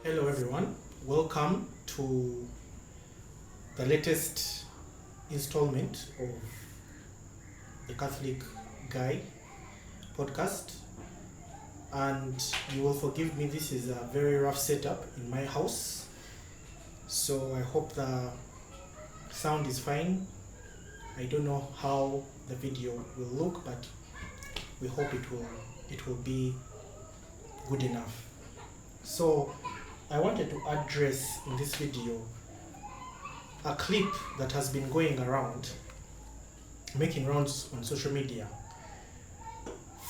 Hello everyone, welcome to the latest installment of the Catholic Guy podcast, and you will forgive me, this is a very rough setup in my house, so I hope the sound is fine. I don't know how the video will look, but we hope it will be good enough. So I wanted to address in this video a clip that has been going around, making rounds on social media,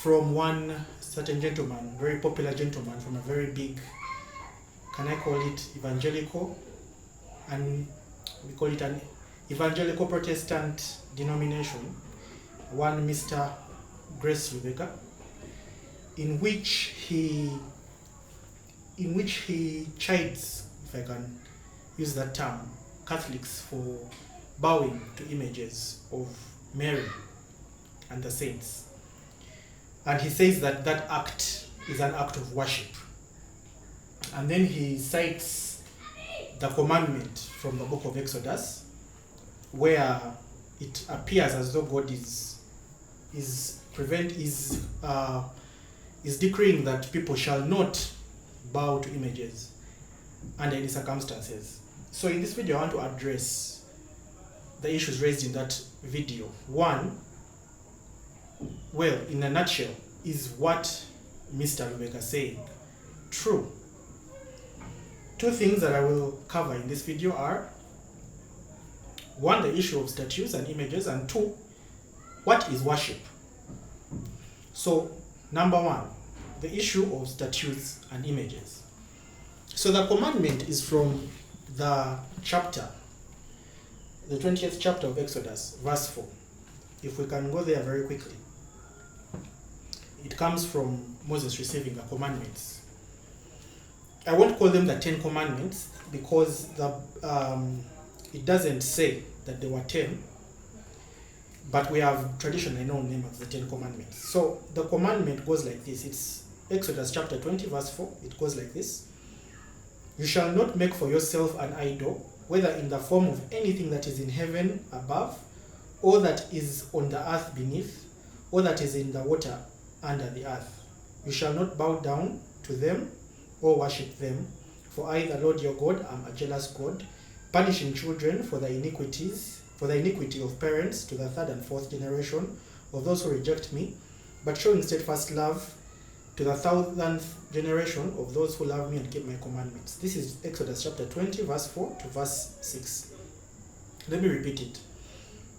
from one certain gentleman, very popular gentleman from a very big, can I call it evangelical, and we call it an evangelical Protestant denomination, one Mr. Lubega, in which he chides, if I can use that term, Catholics for bowing to images of Mary and the saints. And he says that that act is an act of worship. And then he cites the commandment from the book of Exodus, where it appears as though God is decreeing that people shall not bow to images under any circumstances. So in this video I want to address the issues raised in that video. One, well, in a nutshell, is what Mr. Lubega saying true? Two things that I will cover in this video are, one, the issue of statues and images, and two, what is worship? So number one, the issue of statues and images. So the commandment is from the chapter, the 20th chapter of Exodus, verse 4. If we can go there very quickly. It comes from Moses receiving the commandments. I won't call them the 10 commandments because it doesn't say that there were 10, but we have traditionally known them as the 10 commandments. So the commandment goes like this. It's Exodus chapter 20 verse 4. It goes like this: you shall not make for yourself an idol, whether in the form of anything that is in heaven above, or that is on the earth beneath, or that is in the water under the earth. You shall not bow down to them or worship them, for I, the Lord your God, am a jealous God, punishing children for the iniquity of parents to the third and fourth generation of those who reject me, but showing steadfast love to the 1,000th generation of those who love me and keep my commandments. This is Exodus chapter 20, verse 4 to verse 6. Let me repeat it.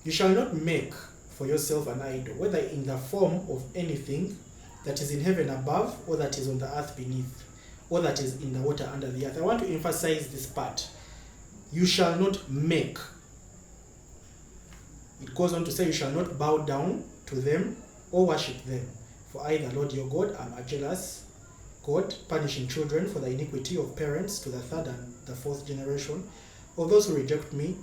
You shall not make for yourself an idol, whether in the form of anything that is in heaven above, or that is on the earth beneath, or that is in the water under the earth. I want to emphasize this part. You shall not make. It goes on to say, you shall not bow down to them or worship them. For I, the Lord your God, am a jealous God, punishing children for the iniquity of parents to the third and the fourth generation of those who reject me,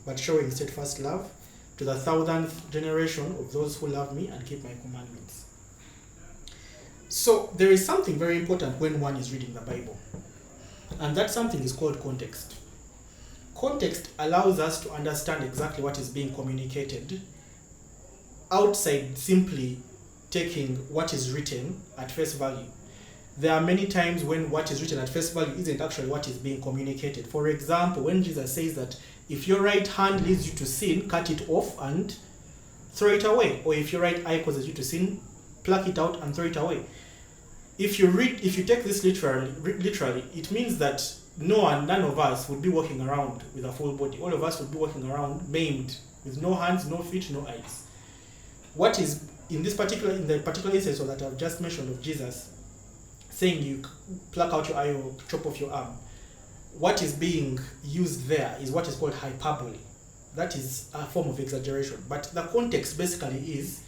but showing steadfast love to the 1,000th generation of those who love me and keep my commandments. So there is something very important when one is reading the Bible, and that something is called context. Context allows us to understand exactly what is being communicated outside simply taking what is written at face value. There are many times when what is written at face value isn't actually what is being communicated. For example, when Jesus says that if your right hand leads you to sin, cut it off and throw it away. Or if your right eye causes you to sin, pluck it out and throw it away. If you take this literally, it means that none of us would be walking around with a full body. All of us would be walking around maimed, with no hands, no feet, no eyes. What is in the particular instance that I've just mentioned of Jesus saying you pluck out your eye or chop off your arm, what is being used there is what is called hyperbole. That is a form of exaggeration. But the context basically is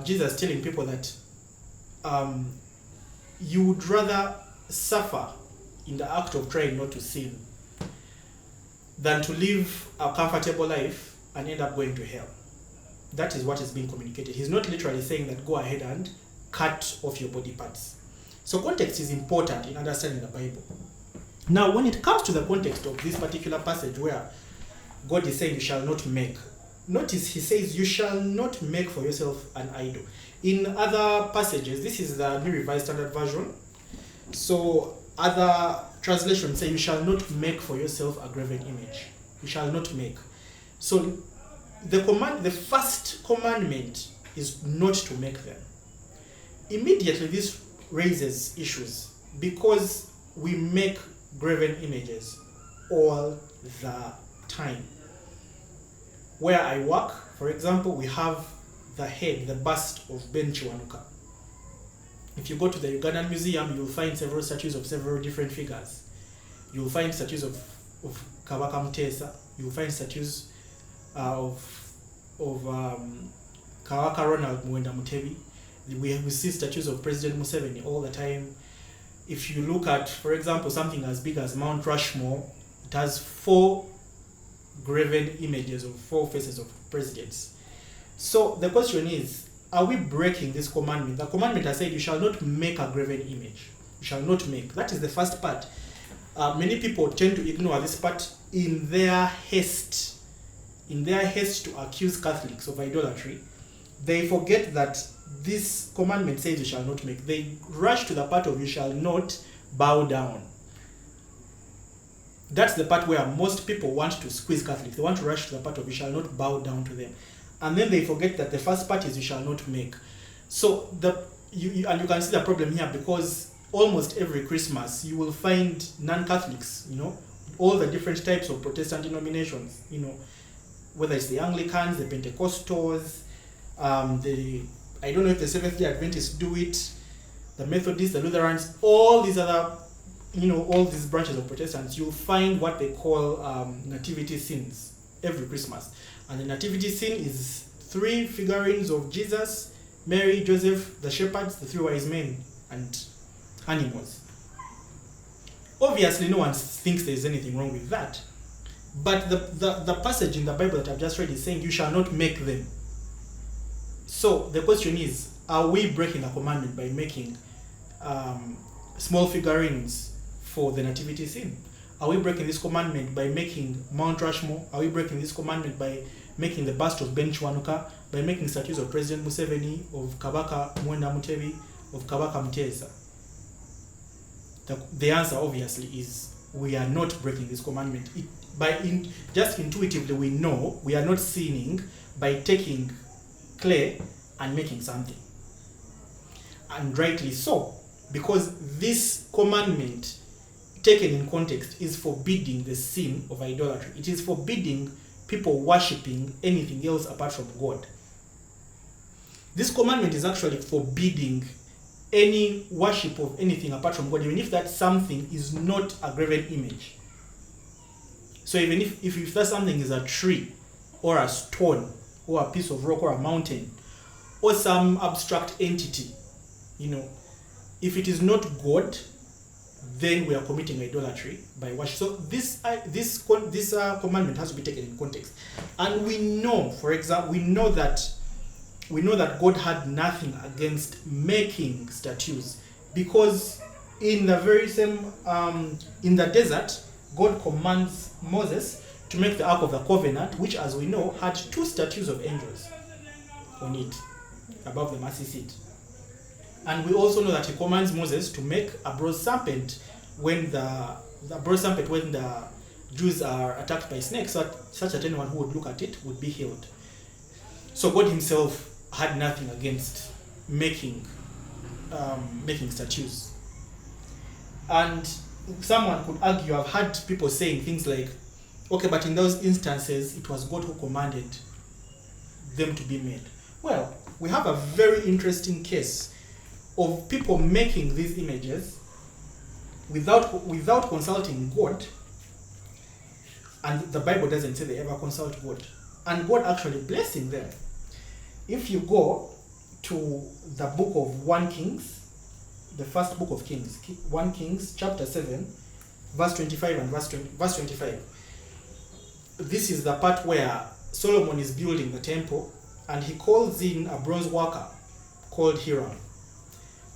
Jesus telling people that you would rather suffer in the act of trying not to sin than to live a comfortable life and end up going to hell. That is what is being communicated. He's not literally saying that go ahead and cut off your body parts. So context is important in understanding the Bible. Now, when it comes to the context of this particular passage where God is saying you shall not make, notice he says you shall not make for yourself an idol. In other passages, this is the New Revised Standard Version, so other translations say you shall not make for yourself a graven image. You shall not make. So the first commandment is not to make them. Immediately this raises issues because we make graven images all the time. Where I work, for example, we have the bust of Ben Chiwanuka. If you go to the Ugandan Museum, you'll find several statues of several different figures. You'll find statues of Kabaka Mutesa. You'll find statues of Kawaka Ronald Muwenda Mutebi. We see statues of President Museveni all the time. If you look at, for example, something as big as Mount Rushmore, it has 4 graven images of 4 faces of presidents. So the question is, are we breaking this commandment? The commandment has said you shall not make a graven image. You shall not make. That is the first part. Many people tend to ignore this part in their haste to accuse Catholics of idolatry. They forget that this commandment says you shall not make. They rush to the part of you shall not bow down. That's the part where most people want to squeeze Catholics. They want to rush to the part of you shall not bow down to them. And then they forget that the first part is you shall not make. So you can see the problem here, because almost every Christmas you will find non-Catholics, all the different types of Protestant denominations, whether it's the Anglicans, the Pentecostals, I don't know if the Seventh-day Adventists do it, the Methodists, the Lutherans, all these other, all these branches of Protestants, you'll find what they call nativity scenes every Christmas. And the nativity scene is 3 figurines of Jesus, Mary, Joseph, the shepherds, the 3 wise men, and animals. Obviously, no one thinks there's anything wrong with that. But the passage in the Bible that I've just read is saying you shall not make them. So the question is, are we breaking a commandment by making small figurines for the nativity scene? Are we breaking this commandment by making Mount Rushmore? Are we breaking this commandment by making the bust of Ben Chiwanuka, by making statues of President Museveni, of Kabaka Muwenda Mutebi, of Kabaka Mutesa? The answer obviously is we are not breaking this commandment. Just intuitively we know we are not sinning by taking clay and making something. And rightly so, because this commandment taken in context is forbidding the sin of idolatry. It is forbidding people worshipping anything else apart from God. This commandment is actually forbidding any worship of anything apart from God, even if that something is not a graven image. So even if that something is a tree or a stone or a piece of rock or a mountain or some abstract entity, if it is not God, then we are committing idolatry by worship. So this commandment has to be taken in context. And we know, for example, we know that God had nothing against making statues, because in the very same in the desert, God commands Moses to make the Ark of the Covenant, which, as we know, had 2 statues of angels on it above the mercy seat. And we also know that he commands Moses to make a bronze serpent when the Jews are attacked by snakes, such that anyone who would look at it would be healed. So God himself had nothing against making statues. And someone could argue, I've had people saying things like, okay, but in those instances, it was God who commanded them to be made. Well, we have a very interesting case of people making these images without consulting God, and the Bible doesn't say they ever consult God, and God actually blessing them. If you go to the book of 1 Kings, the first book of Kings, 1 Kings chapter 7, verse 25 and verse 25, this is the part where Solomon is building the temple, and he calls in a bronze worker called Hiram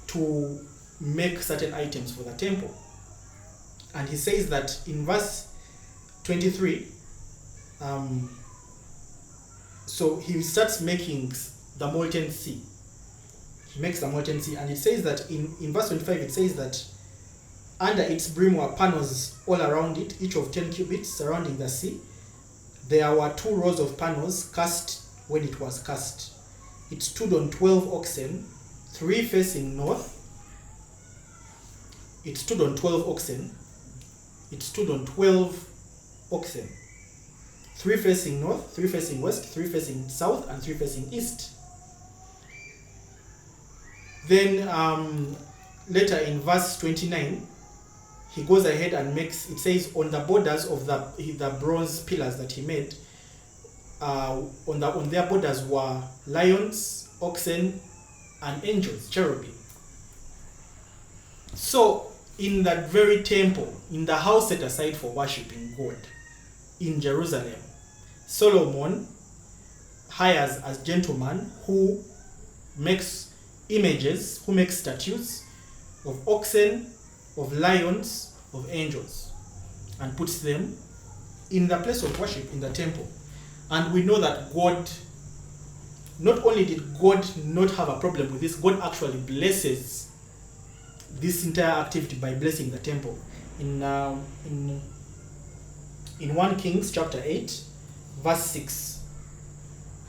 to make certain items for the temple. And he says that in verse 23, so he starts making the molten sea. He makes the molten sea, and it says that in verse 25, it says that under its brim were panels all around it, each of 10 cubits surrounding the sea. There were 2 rows of panels cast when it was cast. It stood on 12 oxen, 3 facing north. It stood on 12 oxen. It stood on 12 oxen. 3 facing north, 3 facing west, 3 facing south, and 3 facing east. Then later in verse 29, he goes ahead and makes, it says, on the borders of the bronze pillars that he made, on their borders were lions, oxen, and angels, cherubim. So in that very temple, in the house set aside for worshiping God in Jerusalem, Solomon hires a gentleman who makes images, who makes statues of oxen, of lions, of angels, and puts them in the place of worship in the temple. And we know that God, not only did God not have a problem with this, God actually blesses this entire activity by blessing the temple. In 1 Kings chapter 8, verse 6,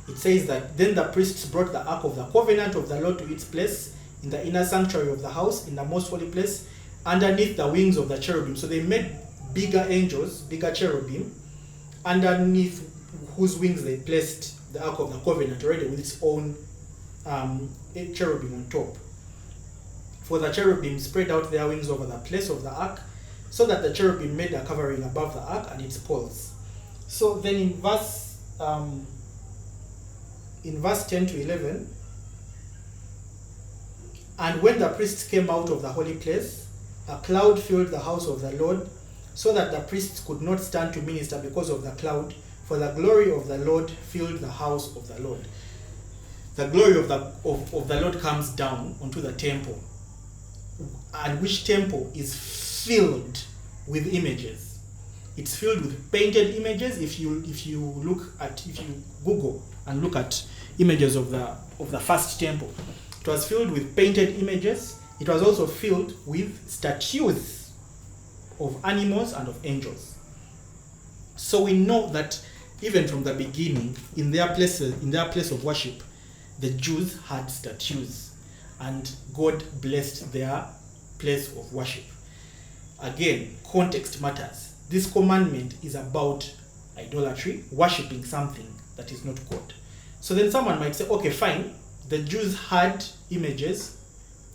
it says that then the priests brought the ark of the covenant of the Lord to its place in the inner sanctuary of the house, in the most holy place, underneath the wings of the cherubim. So they made bigger angels, bigger cherubim, underneath whose wings they placed the ark of the covenant already with its own cherubim on top. For the cherubim spread out their wings over the place of the ark, so that the cherubim made a covering above the ark and its poles. So then in verse 10 to 11, and when the priests came out of the holy place, a cloud filled the house of the Lord, so that the priests could not stand to minister because of the cloud, for the glory of the Lord filled the house of the Lord. The glory of the Lord comes down onto the temple, and which temple is filled with images. It's filled with painted images. If you Google and look at images of the first temple, it was filled with painted images. It was also filled with statues of animals and of angels. So we know that even from the beginning, in their place of worship, the Jews had statues, and God blessed their place of worship. Again, context matters. This commandment is about idolatry, worshipping something that is not God. So then someone might say, okay, fine, the Jews had images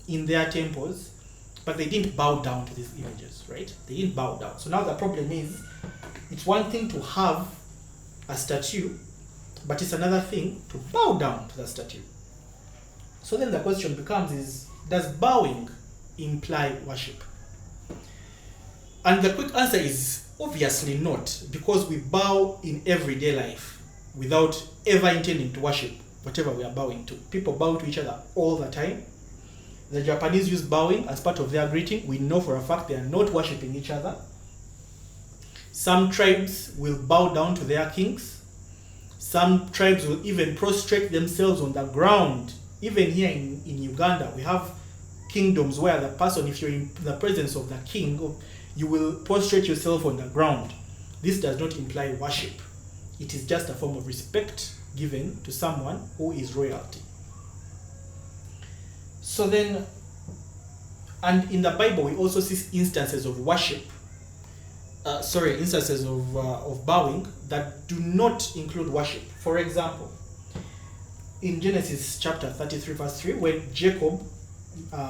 in their temples, but they didn't bow down to these images, right? They didn't bow down. So now the problem is, it's one thing to have a statue, but it's another thing to bow down to the statue. So then the question becomes does bowing imply worship? And the quick answer is obviously not, because we bow in everyday life without ever intending to worship whatever we are bowing to. People bow to each other all the time. The Japanese use bowing as part of their greeting. We know for a fact they are not worshiping each other. Some tribes will bow down to their kings. Some tribes will even prostrate themselves on the ground. Even here in Uganda, we have kingdoms where the person, if you're in the presence of the king, you will prostrate yourself on the ground. This does not imply worship. It is just a form of respect given to someone who is royalty. So then, and in the Bible, we also see instances of worship, instances of bowing that do not include worship. For example, in Genesis chapter 33, verse 3, when Jacob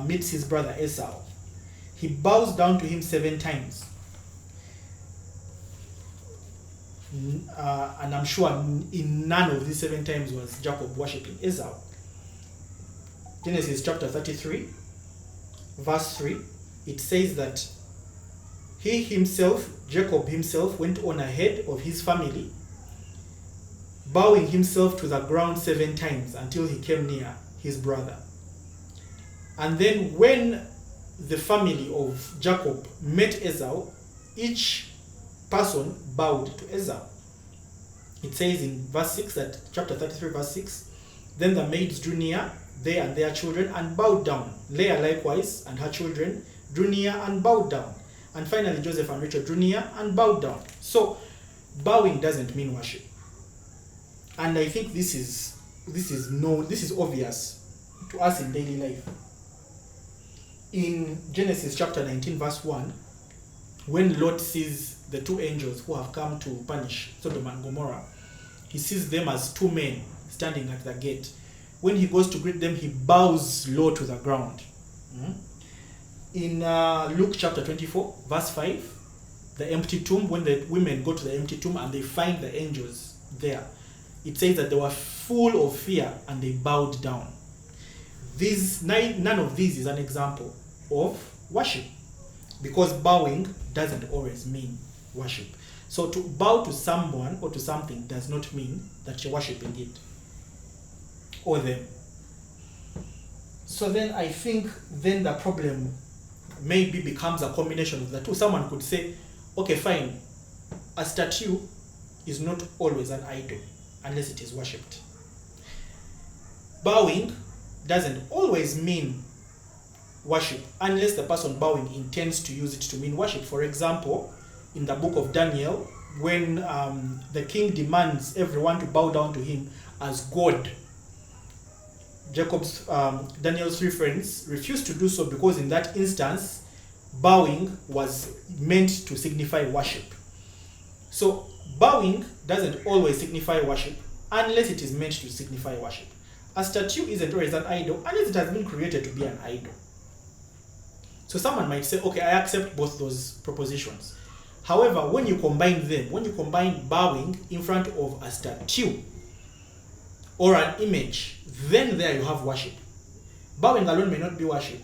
meets his brother Esau, he bows down to him 7 times. And I'm sure in none of these 7 times was Jacob worshipping Esau. Genesis chapter 33, verse 3, it says that he himself, Jacob himself, went on ahead of his family, bowing himself to the ground 7 times until he came near his brother. And then when the family of Jacob met Esau, each person bowed to Esau. It says in verse 6, that chapter 33 verse 6, then the maids drew near, they and their children, and bowed down. Leah likewise and her children drew near and bowed down. And finally Joseph and Rachel drew near and bowed down. So bowing doesn't mean worship. And I think this is obvious to us in daily life. In Genesis chapter 19 verse 1, when Lot sees the two angels who have come to punish Sodom and Gomorrah, he sees them as two men standing at the gate. When he goes to greet them, he bows low to the ground. In Luke chapter 24 verse 5, the empty tomb, when the women go to the empty tomb and they find the angels there, it says that they were full of fear and they bowed down. None of these is an example of worship, because bowing doesn't always mean worship. So to bow to someone or to something does not mean that you're worshiping it or them. So then I think then the problem maybe becomes a combination of the two. Someone could say, okay, fine, a statue is not always an idol unless it is worshipped. Bowing doesn't always mean worship unless the person bowing intends to use it to mean worship. For example, in the book of Daniel, when the king demands everyone to bow down to him as God, Daniel's three friends refused to do so, because in that instance, bowing was meant to signify worship. So bowing doesn't always signify worship unless it is meant to signify worship. A statue isn't always an idol unless it has been created to be an idol. So someone might say, okay, I accept both those propositions. However, when you combine them, when you combine bowing in front of a statue or an image, then there you have worship. Bowing alone may not be worship.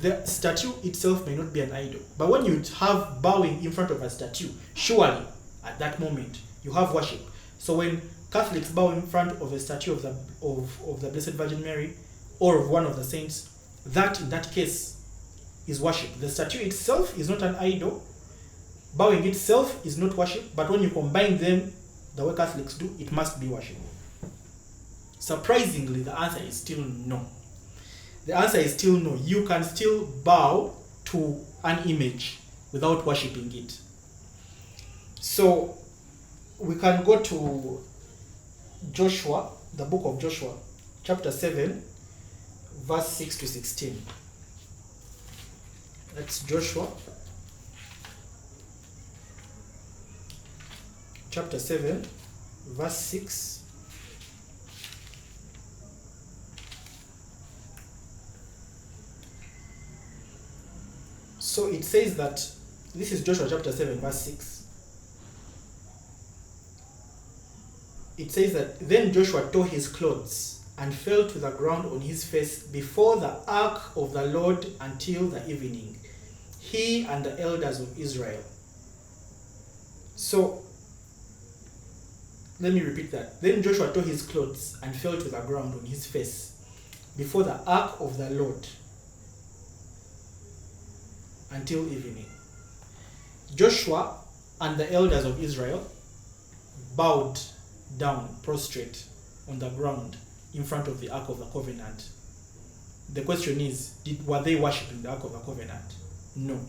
The statue itself may not be an idol. But when you have bowing in front of a statue, surely at that moment you have worship. So when Catholics bow in front of a statue of the Blessed Virgin Mary or of one of the saints, that in that case is worship. The statue itself is not an idol. Bowing itself is not worship, but when you combine them the way Catholics do, it must be worship. Surprisingly, the answer is still no. The answer is still no. You can still bow to an image without worshipping it. So we can go to Joshua, the book of Joshua, chapter 7, verse 6 to 16. That's Joshua, chapter 7, verse 6 So it says that, this is Joshua chapter 7 verse 6. It says that, then Joshua tore his clothes and fell to the ground on his face before the ark of the Lord until the evening, he and the elders of Israel. So let me repeat that. Then Joshua tore his clothes and fell to the ground on his face before the ark of the Lord until evening. Joshua and the elders of Israel bowed down, prostrate on the ground in front of the Ark of the Covenant. The question is, were they worshipping the Ark of the Covenant? No.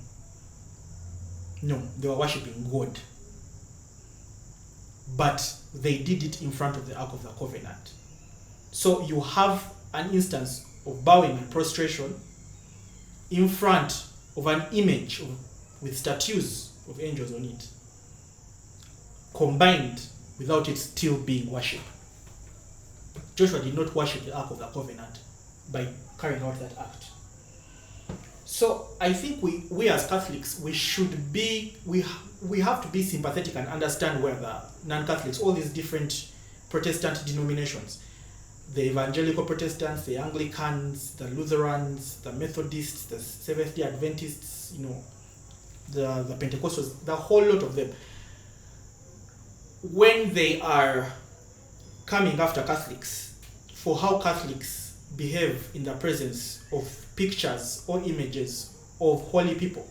No, they were worshipping God. But they did it in front of the Ark of the Covenant. So you have an instance of bowing and prostration in front of an image with statues of angels on it, combined without it still being worship. Joshua did not worship the Ark of the Covenant by carrying out that act. So I think we as Catholics, we have to be sympathetic and understand where the non-Catholics, all these different Protestant denominations, the Evangelical Protestants, the Anglicans, the Lutherans, the Methodists, the Seventh-day Adventists, the Pentecostals, the whole lot of them, when they are coming after Catholics for how Catholics behave in the presence of pictures or images of holy people.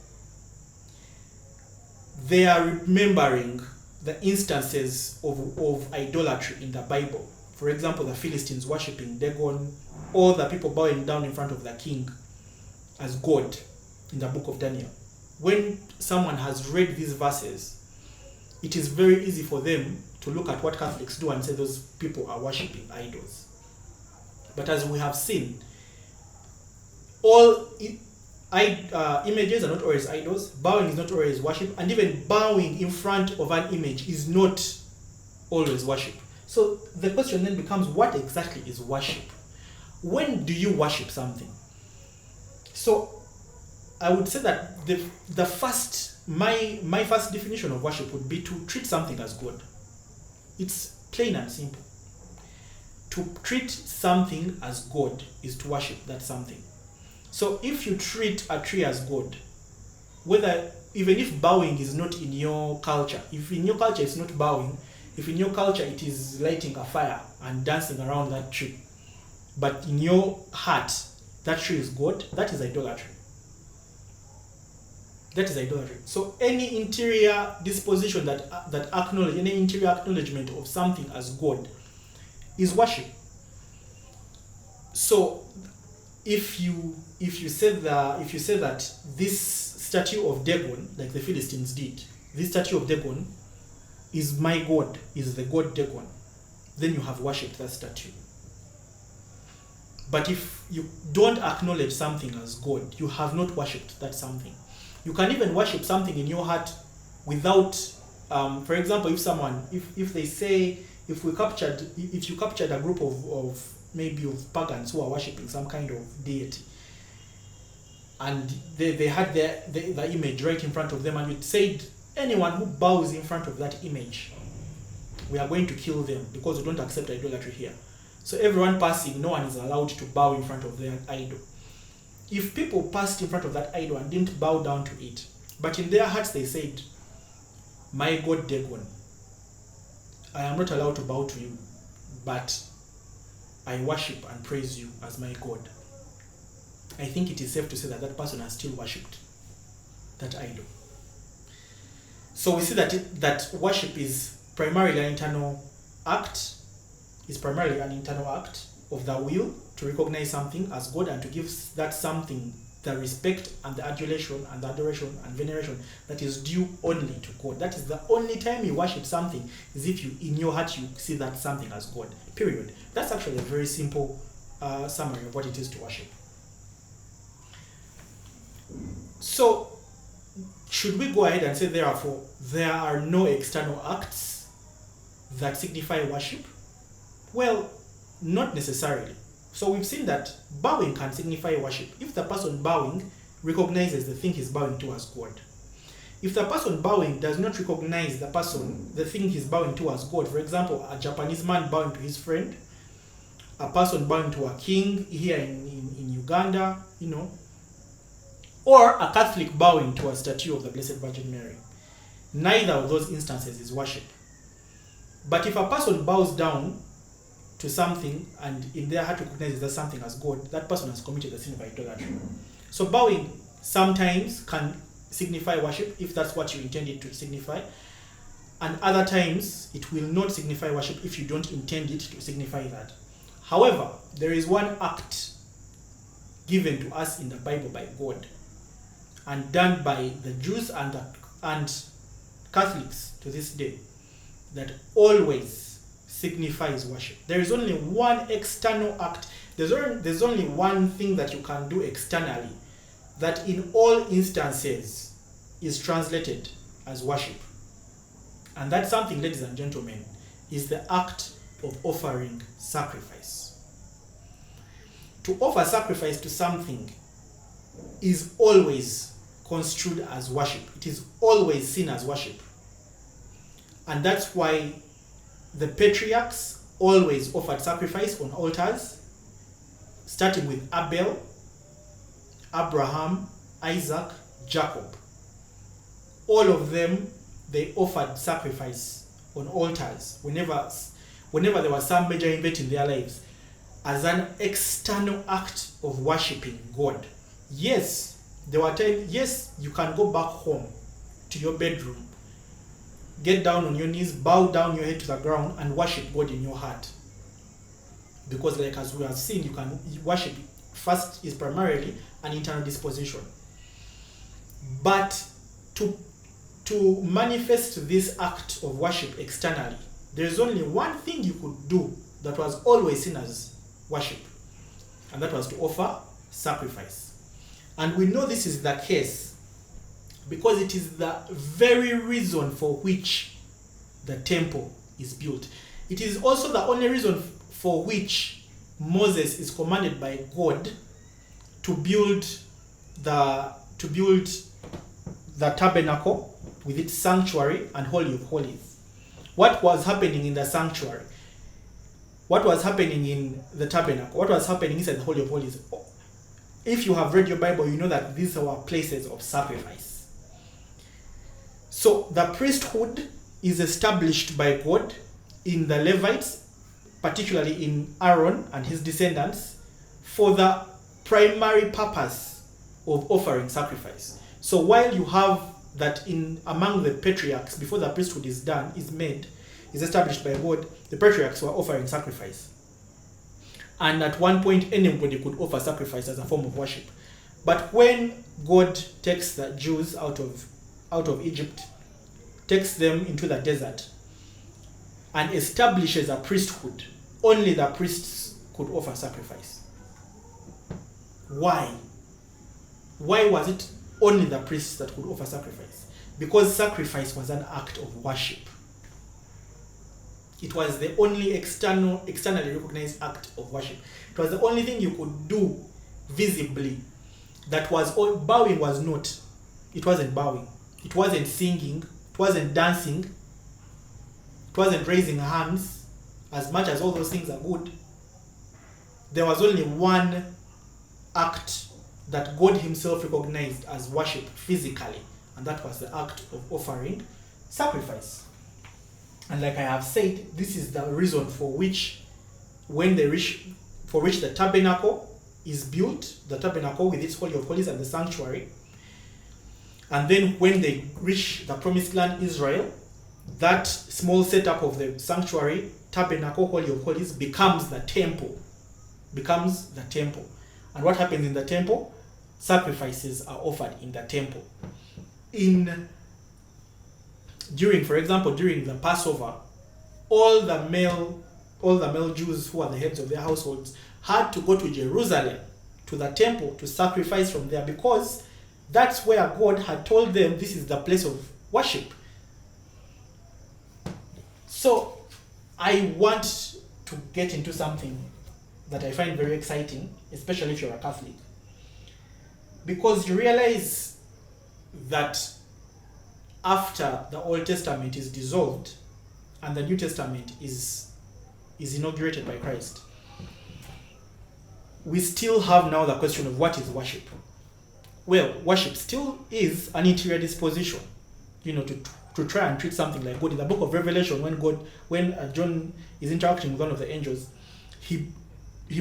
They are remembering the instances of idolatry in the Bible. For example, the Philistines worshipping Dagon, or the people bowing down in front of the king as God in the book of Daniel. When someone has read these verses, it is very easy for them to look at what Catholics do and say those people are worshipping idols. But as we have seen, all images are not always idols, bowing is not always worship, and even bowing in front of an image is not always worship. So the question then becomes, what exactly is worship? When do you worship something? So I would say that my first definition of worship would be to treat something as God. It's plain and simple. To treat something as God is to worship that something. So if you treat a tree as God, even if bowing is not in your culture, if in your culture it's not bowing, if in your culture it is lighting a fire and dancing around that tree, but in your heart that tree is God, that is idolatry. That is idolatry. So any interior disposition that acknowledge, any interior acknowledgement of something as God is worship. So if you say that this statue of Dagon, like the Philistines did, this statue of Dagon is my God, is the god Dagon, then you have worshipped that statue. But if you don't acknowledge something as God, you have not worshipped that something. You can even worship something in your heart without, for example, if you captured a group of pagans who are worshipping some kind of deity, and they had the image right in front of them, and it said, anyone who bows in front of that image, we are going to kill them because we don't accept idolatry here. So everyone passing, no one is allowed to bow in front of their idol. If people passed in front of that idol and didn't bow down to it, but in their hearts they said, my God Dagon, I am not allowed to bow to you, but I worship and praise you as my God, I think it is safe to say that that person has still worshipped that idol. So we see that worship is primarily an internal act, of the will to recognize something as God and to give that something the respect and the adulation and the adoration and veneration that is due only to God. That is the only time you worship something, is if you, in your heart, you see that something as God. Period. That's actually a very simple summary of what it is to worship. So, should we go ahead and say, therefore, there are no external acts that signify worship? Well, not necessarily. So we've seen that bowing can signify worship if the person bowing recognizes the thing he's bowing to as God. If the person bowing does not recognize the thing he's bowing to as God, for example, a Japanese man bowing to his friend, a person bowing to a king here in Uganda, or a Catholic bowing to a statue of the Blessed Virgin Mary, neither of those instances is worship. But if a person bows down to something and in their heart recognizes that something as God, that person has committed the sin of idolatry. So bowing sometimes can signify worship if that's what you intended to signify, and other times it will not signify worship if you don't intend it to signify that. However, there is one act given to us in the Bible by God and done by the Jews and Catholics to this day that always signifies worship. There is only one external act. There's only one thing that you can do externally that in all instances is translated as worship. And that something, ladies and gentlemen, is the act of offering sacrifice. To offer sacrifice to something is always construed as worship. It is always seen as worship. And that's why the patriarchs always offered sacrifice on altars, starting with Abel, Abraham, Isaac, Jacob. All of them, they offered sacrifice on altars whenever there was some major event in their lives, as an external act of worshipping God. Yes, There were times, yes, you can go back home to your bedroom, get down on your knees, bow down your head to the ground, and worship God in your heart. Because, like as we have seen, you can worship. First is primarily an internal disposition. But to manifest this act of worship externally, there is only one thing you could do that was always seen as worship, and that was to offer sacrifice. And we know this is the case because it is the very reason for which the temple is built. It is also the only reason for which Moses is commanded by God to build the tabernacle with its sanctuary and Holy of Holies. What was happening in the sanctuary? What was happening in the tabernacle? What was happening inside the Holy of Holies? If you have read your Bible, you know that these are places of sacrifice. So the priesthood is established by God in the Levites, particularly in Aaron and his descendants, for the primary purpose of offering sacrifice. So while you have that in among the patriarchs, before the priesthood is established by God, the patriarchs were offering sacrifice. And at one point, anybody could offer sacrifice as a form of worship. But when God takes the Jews out of Egypt, takes them into the desert, and establishes a priesthood, only the priests could offer sacrifice. Why? Why was it only the priests that could offer sacrifice? Because sacrifice was an act of worship. It was the only externally recognized act of worship. It was the only thing you could do visibly. That was bowing was not. It wasn't bowing. It wasn't singing. It wasn't dancing. It wasn't raising hands. As much as all those things are good, there was only one act that God himself recognized as worship physically, and that was the act of offering sacrifice. And like I have said, this is the reason for which the tabernacle is built, the tabernacle with its Holy of Holies and the sanctuary. And then when they reach the promised land, Israel, that small setup of the sanctuary, tabernacle, Holy of Holies becomes the temple. And what happens in the temple? Sacrifices are offered in the temple. For example, during the Passover, all the male Jews who are the heads of their households had to go to Jerusalem, to the temple, to sacrifice from there, because that's where God had told them this is the place of worship. So I want to get into something that I find very exciting, especially if you're a Catholic, because you realize that after the Old Testament is dissolved and the New Testament is inaugurated by Christ, we still have now the question of what is worship. Well, worship still is an interior disposition, to try and treat something like God. In the book of Revelation, when John is interacting with one of the angels, he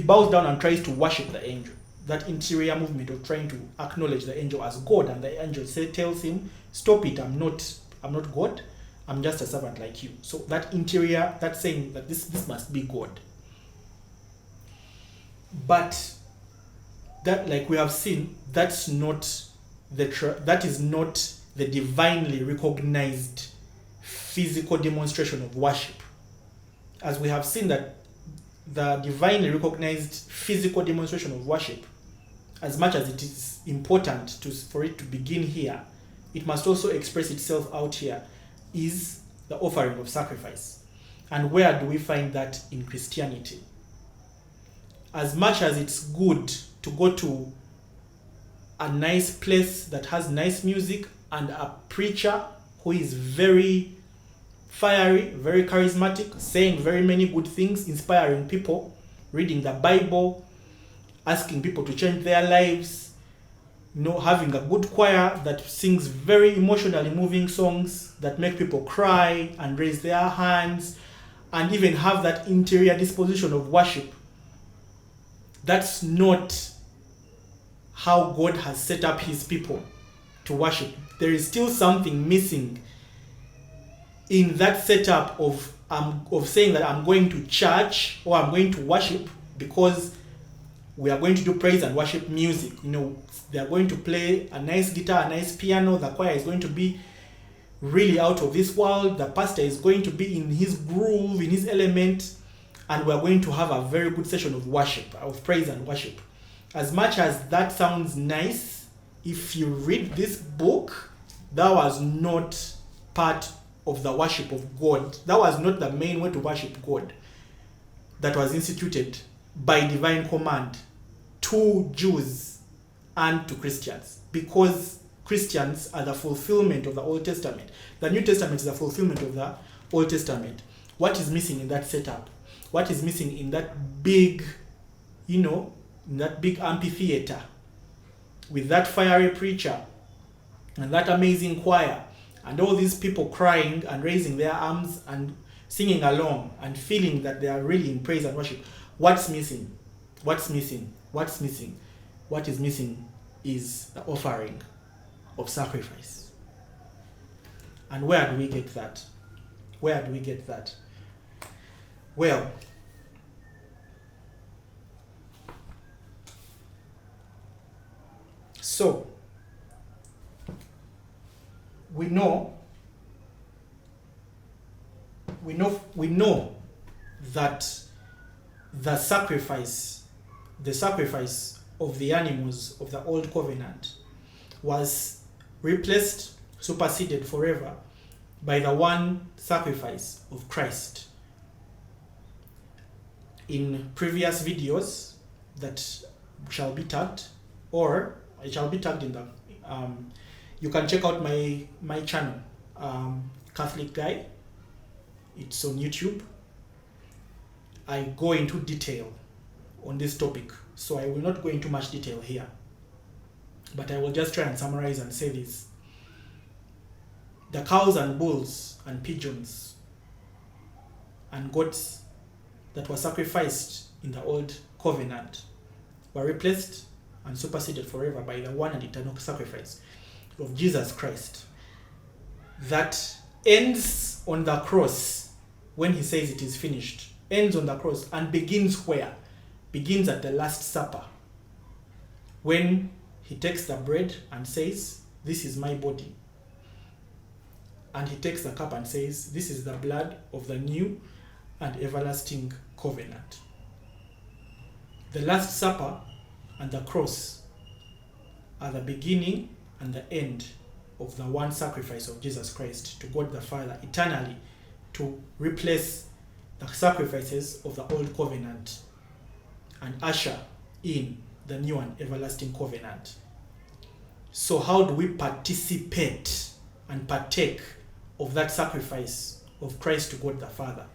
bows down and tries to worship the angel. That interior movement of trying to acknowledge the angel as God, and the angel tells him, "Stop it! I'm not God. I'm just a servant like you." So that interior, that's saying that this must be God. But that, like we have seen, that is not the divinely recognized physical demonstration of worship. As we have seen that the divinely recognized physical demonstration of worship, as much as it is important for it to begin here, it must also express itself out here, is the offering of sacrifice. And where do we find that in Christianity? As much as it's good to go to a nice place that has nice music and a preacher who is very fiery, very charismatic, saying very many good things, inspiring people, reading the Bible, asking people to change their lives, having a good choir that sings very emotionally moving songs that make people cry and raise their hands, and even have that interior disposition of worship. That's not how God has set up his people to worship. There is still something missing in that setup of saying that I'm going to church or I'm going to worship because we are going to do praise and worship music. They are going to play a nice guitar, a nice piano. The choir is going to be really out of this world. The pastor is going to be in his groove, in his element, and we are going to have a very good session of worship, of praise and worship. As much as that sounds nice, if you read this book, that was not part of the worship of God. That was not the main way to worship God that was instituted by divine command to Jews and to Christians, because Christians are the fulfillment of the Old Testament. The New Testament is the fulfillment of the Old Testament. What is missing in that setup? What is missing in that big, in that big amphitheater with that fiery preacher and that amazing choir and all these people crying and raising their arms and singing along and feeling that they are really in praise and worship? What's missing? What's missing? What's missing? What is missing is the offering of sacrifice. And where do we get that? Where do we get that? Well, so we know that the sacrifice of the animals of the old covenant was replaced, superseded forever by the one sacrifice of Christ. In previous videos that shall be tagged, or it shall be tagged in the you can check out my channel, Catholic Guy. It's on YouTube. I go into detail on this topic, so I will not go into much detail here, but I will just try and summarize and say this. The cows and bulls and pigeons and goats that were sacrificed in the old covenant were replaced and superseded forever by the one and eternal sacrifice of Jesus Christ that ends on the cross when he says it is finished. Ends on the cross and begins where? Begins at the Last Supper, when he takes the bread and says, "This is my body." And he takes the cup and says, "This is the blood of the new and everlasting covenant." The Last Supper and the cross are the beginning and the end of the one sacrifice of Jesus Christ to God the Father eternally, to replace the sacrifices of the old covenant and usher in the new and everlasting covenant. So how do we participate and partake of that sacrifice of Christ to God the Father?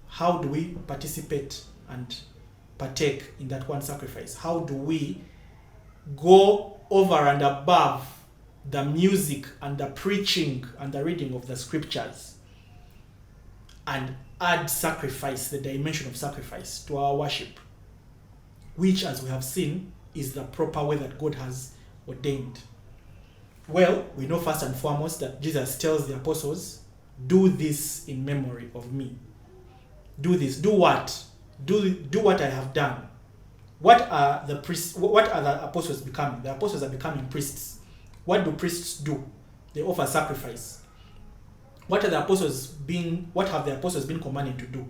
How do we participate and partake in that one sacrifice? How do we go over and above the music and the preaching and the reading of the scriptures and add sacrifice, the dimension of sacrifice, to our worship, which, as we have seen, is the proper way that God has ordained? Well, we know first and foremost that Jesus tells the apostles, "Do this in memory of me." Do this. Do what? Do what I have done. What are the priests? What are the apostles becoming? The apostles are becoming priests. What do priests do? They offer sacrifice. What have the apostles been commanded to do?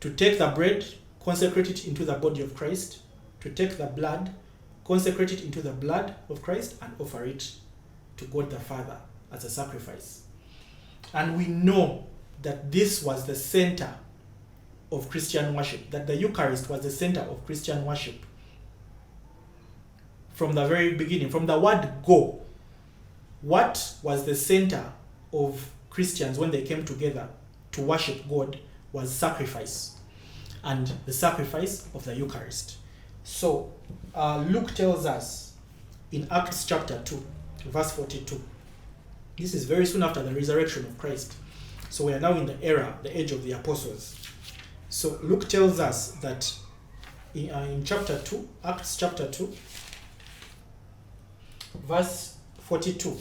To take the bread, consecrate it into the body of Christ. To take the blood, consecrate it into the blood of Christ, and offer it to God the Father as a sacrifice. And we know that this was the center of Christian worship, that the Eucharist was the center of Christian worship. From the very beginning, from the word go, what was the center of Christians when they came together to worship God was sacrifice, and the sacrifice of the Eucharist. So Luke tells us in Acts chapter 2, verse 42. This is very soon after the resurrection of Christ. So we are now in the age of the apostles. So Luke tells us that in chapter 2, Acts chapter 2, verse 42.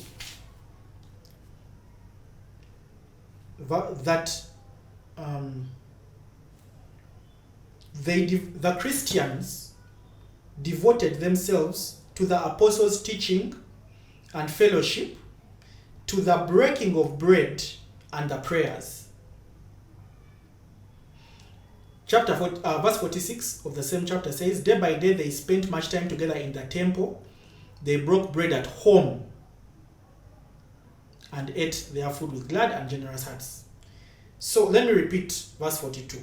That the Christians devoted themselves to the apostles' teaching and fellowship, to the breaking of bread and the prayers. Verse 46 of the same chapter says, day by day they spent much time together in the temple. They broke bread at home and ate their food with glad and generous hearts. So let me repeat verse 42.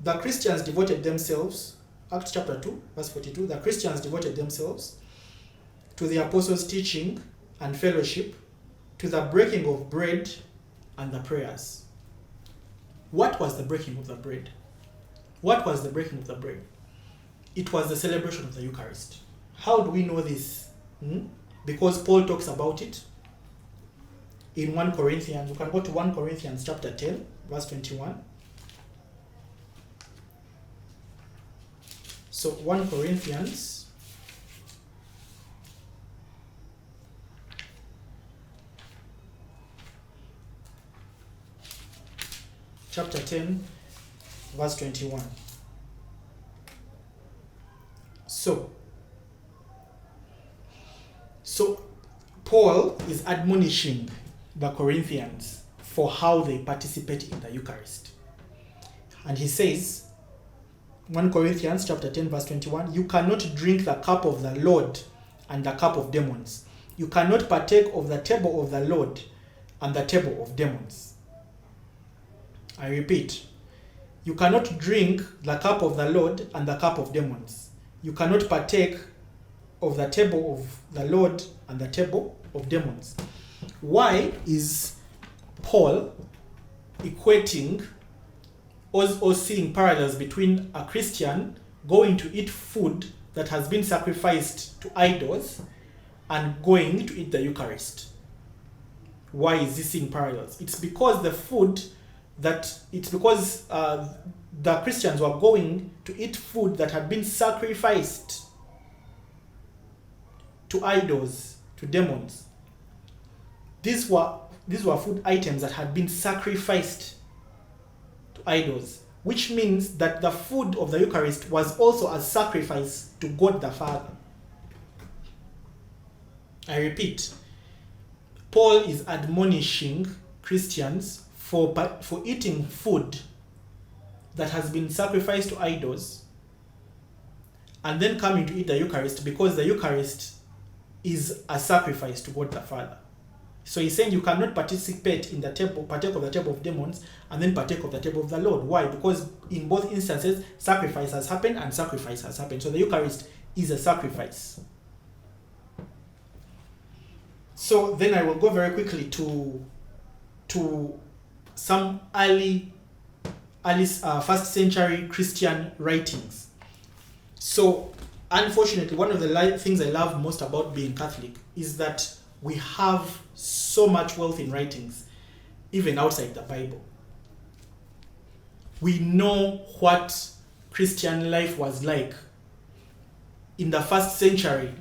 The Christians devoted themselves, Acts chapter 2, verse 42, the Christians devoted themselves to the apostles' teaching and fellowship, to the breaking of bread and the prayers. What was the breaking of the bread? What was the breaking of the bread? It was the celebration of the Eucharist. How do we know this? Because Paul talks about it in 1 Corinthians. You can go to 1 Corinthians chapter 10, verse 21. So 1 Corinthians chapter 10, verse 21. So Paul is admonishing the Corinthians for how they participate in the Eucharist. And he says, 1 Corinthians chapter 10, verse 21, you cannot drink the cup of the Lord and the cup of demons. You cannot partake of the table of the Lord and the table of demons. I repeat, you cannot drink the cup of the Lord and the cup of demons. You cannot partake of the table of the Lord and the table of demons. Why is Paul equating or seeing parallels between a Christian going to eat food that has been sacrificed to idols and going to eat the Eucharist? Why is he seeing parallels? It's because the Christians were going to eat food that had been sacrificed to idols, to demons. These were food items that had been sacrificed to idols, which means that the food of the Eucharist was also a sacrifice to God the Father. I repeat, Paul is admonishing Christians for eating food that has been sacrificed to idols and then coming to eat the Eucharist, because the Eucharist is a sacrifice to God the Father. So he's saying you cannot participate in the table, partake of the table of demons, and then partake of the table of the Lord. Why? Because in both instances, sacrifice has happened and sacrifice has happened. So the Eucharist is a sacrifice. So then I will go very quickly to some early first century Christian writings. So unfortunately, one of the things I love most about being Catholic is that we have so much wealth in writings, even outside the Bible. We know what Christian life was like in the first century,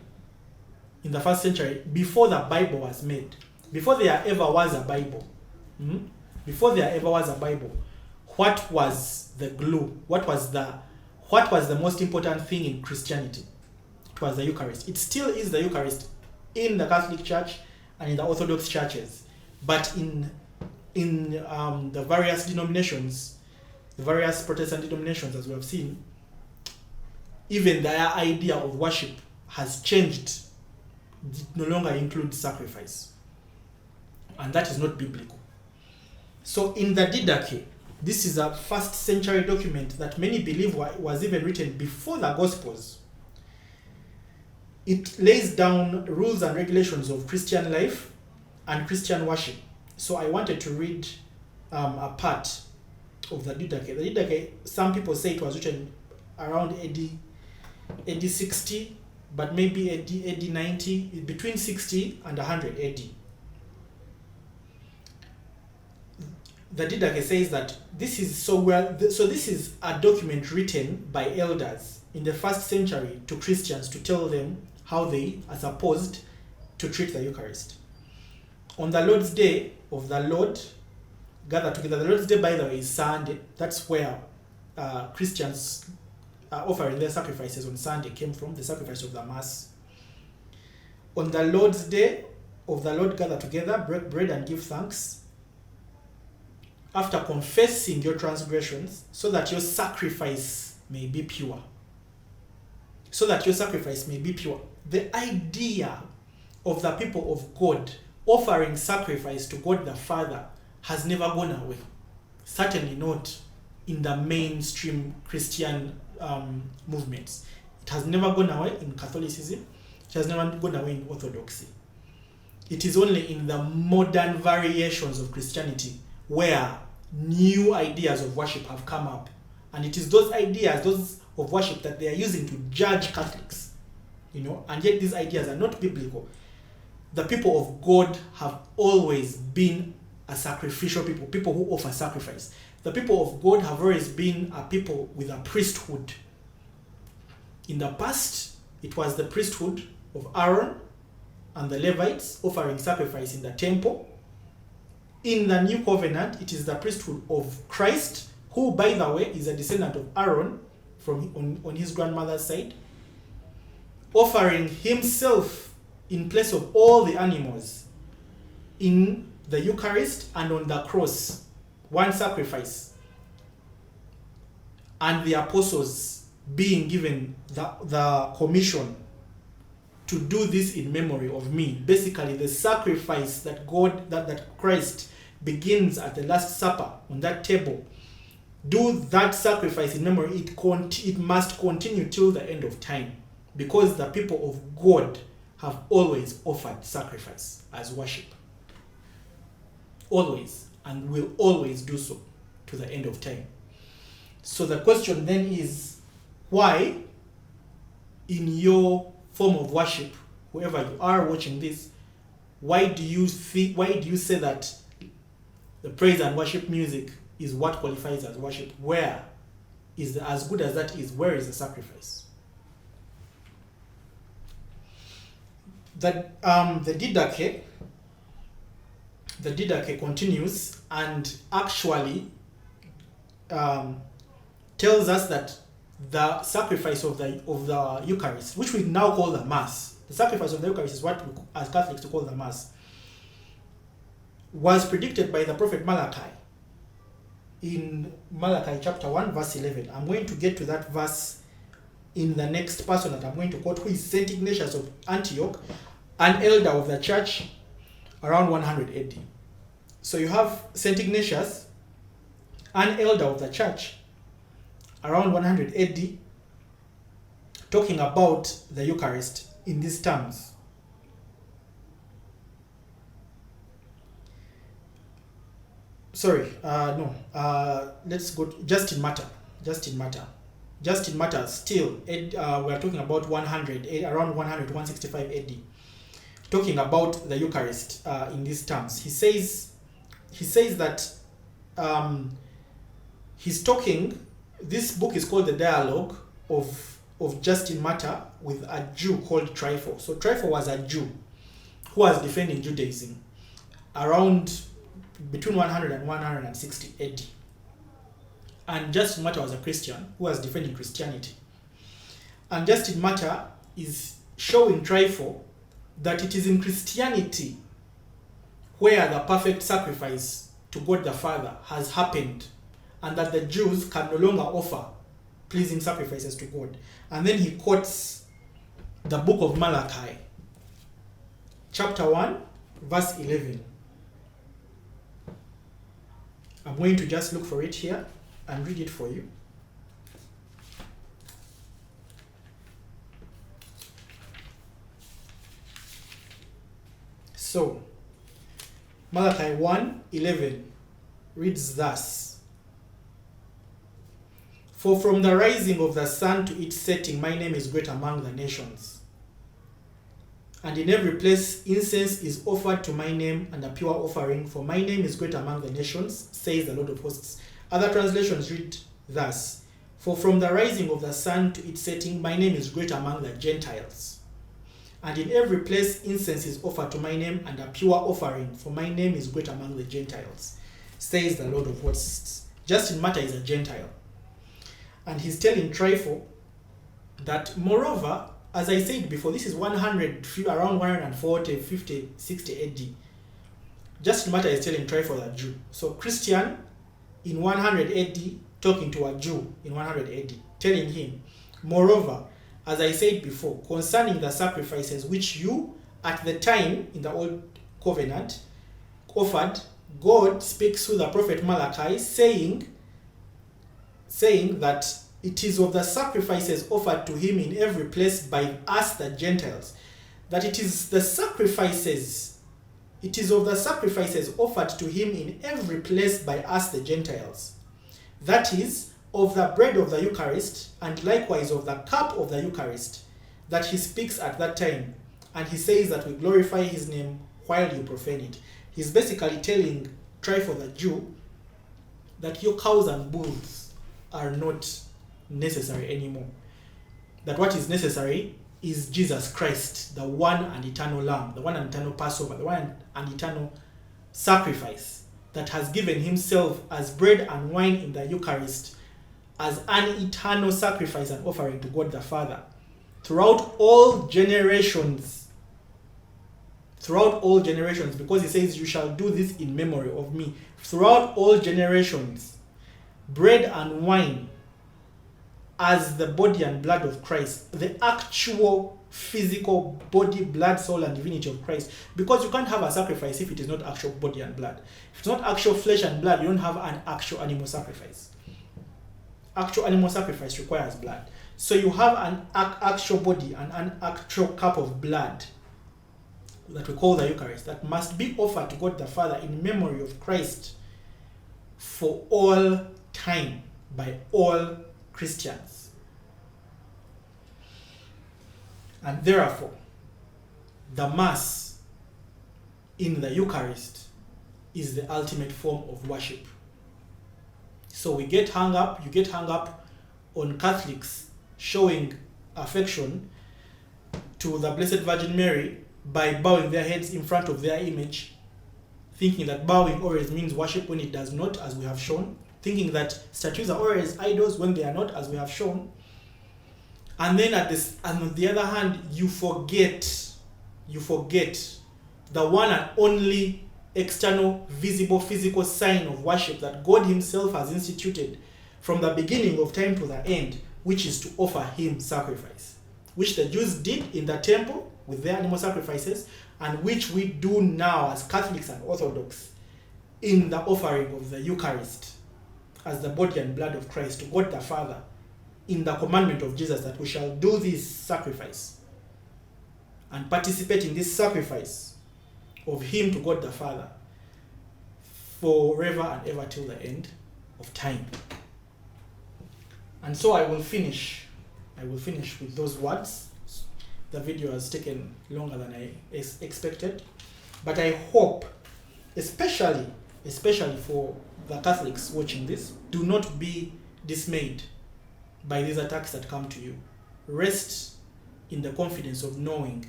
before the Bible was made, before there ever was a Bible. Before there ever was a Bible, what was the glue? What was the most important thing in Christianity? It was the Eucharist. It still is the Eucharist in the Catholic Church and in the Orthodox churches, but in the various denominations, the various Protestant denominations, as we have seen, even their idea of worship has changed. It no longer includes sacrifice, and that is not biblical. So in the Didache, this is a first century document that many believe was even written before the Gospels. It lays down rules and regulations of Christian life and Christian worship. So I wanted to read a part of the Didache. The Didache, some people say it was written around AD 60, but maybe AD 90, between 60 and 100 AD. The Didache says that this is a document written by elders in the first century to Christians to tell them how they are supposed to treat the Eucharist. On the Lord's Day of the Lord, gather together. The Lord's Day, by the way, is Sunday. That's where Christians offering their sacrifices on Sunday came from, the sacrifice of the Mass. On the Lord's Day of the Lord, gather together, break bread and give thanks, after confessing your transgressions, so that your sacrifice may be pure. So that your sacrifice may be pure. The idea of the people of God offering sacrifice to God the Father has never gone away. Certainly not in the mainstream Christian movements. It has never gone away in Catholicism. It has never gone away in Orthodoxy. It is only in the modern variations of Christianity where new ideas of worship have come up. And it is those ideas, those of worship, that they are using to judge Catholics. And yet these ideas are not biblical. The people of God have always been a sacrificial people who offer sacrifice. The people of God have always been a people with a priesthood. In the past, it was the priesthood of Aaron and the Levites offering sacrifice in the temple. In the New Covenant, it is the priesthood of Christ, who, by the way, is a descendant of Aaron on his grandmother's side, offering himself in place of all the animals in the Eucharist and on the cross, one sacrifice, and the apostles being given the commission to do this in memory of me. Basically, the sacrifice that Christ begins at the Last Supper on that table. Do that sacrifice in memory. It must continue till the end of time, because the people of God have always offered sacrifice as worship. Always, and will always do so to the end of time. So the question then is, why in your form of worship, whoever you are watching this, why do you say that the praise and worship music is what qualifies as worship? Where is as good as that is, where is the sacrifice? The Didache continues and actually tells us that the sacrifice of the Eucharist, which we now call the Mass, the sacrifice of the Eucharist is what we, as Catholics, call the Mass, was predicted by the prophet Malachi in Malachi chapter 1 verse 11. I'm going to get to that verse in the next person that I'm going to quote, who is St. Ignatius of Antioch, an elder of the church around 100 AD. So you have St. Ignatius, an elder of the church around 100 AD, talking about the Eucharist in these terms. Let's go to Justin Martyr. Still, we are talking about around 165 AD, talking about the Eucharist in these terms. He says that he's talking. This book is called the Dialogue of Justin Martyr with a Jew called Trypho. So Trypho was a Jew who was defending Judaism around between 100 and 160 AD. And Justin Martyr was a Christian who was defending Christianity. And Justin Martyr is showing Trypho that it is in Christianity where the perfect sacrifice to God the Father has happened, and that the Jews can no longer offer pleasing sacrifices to God. And then he quotes the book of Malachi, chapter 1, verse 11. I'm going to just look for it here and read it for you. So, Malachi 1:11 reads thus: "For from the rising of the sun to its setting, my name is great among the nations. And in every place incense is offered to my name, and a pure offering, for my name is great among the nations, says the Lord of hosts." Other translations read thus: "For from the rising of the sun to its setting, my name is great among the Gentiles. And in every place incense is offered to my name, and a pure offering, for my name is great among the Gentiles, says the Lord of hosts. Justin Martyr is a Gentile. And he's telling Trypho that, moreover, as I said before, this is around 140, 50, 60 AD. Justin Martyr is telling Trypho, a Jew. So Christian in 100 AD talking to a Jew in 100 AD, telling him, moreover, as I said before, concerning the sacrifices which you at the time in the old covenant offered, God speaks through the prophet Malachi, saying that it is of the sacrifices offered to him in every place by us the Gentiles, that it is of the sacrifices offered to him in every place by us the Gentiles, that is, of the bread of the Eucharist, and likewise of the cup of the Eucharist, that he speaks at that time. And he says that we glorify his name while you profane it. He's basically telling Trypho the Jew that your cows and bulls are not necessary anymore. That what is necessary is Jesus Christ, the one and eternal Lamb, the one and eternal Passover, the one and eternal sacrifice that has given himself as bread and wine in the Eucharist, as an eternal sacrifice and offering to God the Father throughout all generations, because he says, you shall do this in memory of me. Throughout all generations, bread and wine as the body and blood of Christ, the actual physical body, blood, soul, and divinity of Christ. Because you can't have a sacrifice if it is not actual body and blood. If it's not actual flesh and blood, you don't have an actual animal sacrifice. Actual animal sacrifice requires blood. So you have an actual body and an actual cup of blood that we call the Eucharist, that must be offered to God the Father in memory of Christ for all time by all Christians. And therefore, the Mass in the Eucharist is the ultimate form of worship. So you get hung up on Catholics showing affection to the Blessed Virgin Mary by bowing their heads in front of their image, thinking that bowing always means worship when it does not, as we have shown, thinking that statues are always idols when they are not, as we have shown. And then on the other hand, you forget the one and only external, visible, physical sign of worship that God himself has instituted from the beginning of time to the end, which is to offer him sacrifice, which the Jews did in the temple with their animal sacrifices, and which we do now as Catholics and Orthodox in the offering of the Eucharist as the body and blood of Christ to God the Father, in the commandment of Jesus that we shall do this sacrifice and participate in this sacrifice of him to God the Father forever and ever till the end of time. And so I will finish with those words. The video has taken longer than I expected, but I hope, especially for the Catholics watching this, do not be dismayed by these attacks that come to you. Rest in the confidence of knowing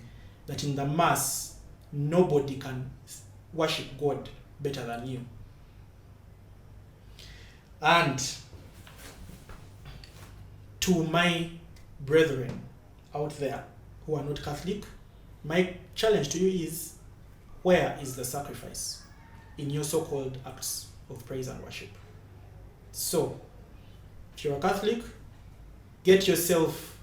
that in the Mass, nobody can worship God better than you. And to my brethren out there who are not Catholic, my challenge to you is, where is the sacrifice in your so-called acts of praise and worship? So, if you're a Catholic, get yourself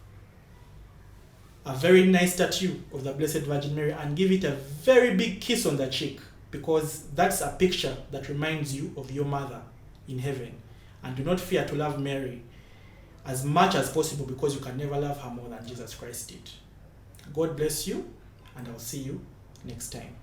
a very nice statue of the Blessed Virgin Mary and give it a very big kiss on the cheek, because that's a picture that reminds you of your mother in heaven. And do not fear to love Mary as much as possible, because you can never love her more than Jesus Christ did. God bless you, and I'll see you next time.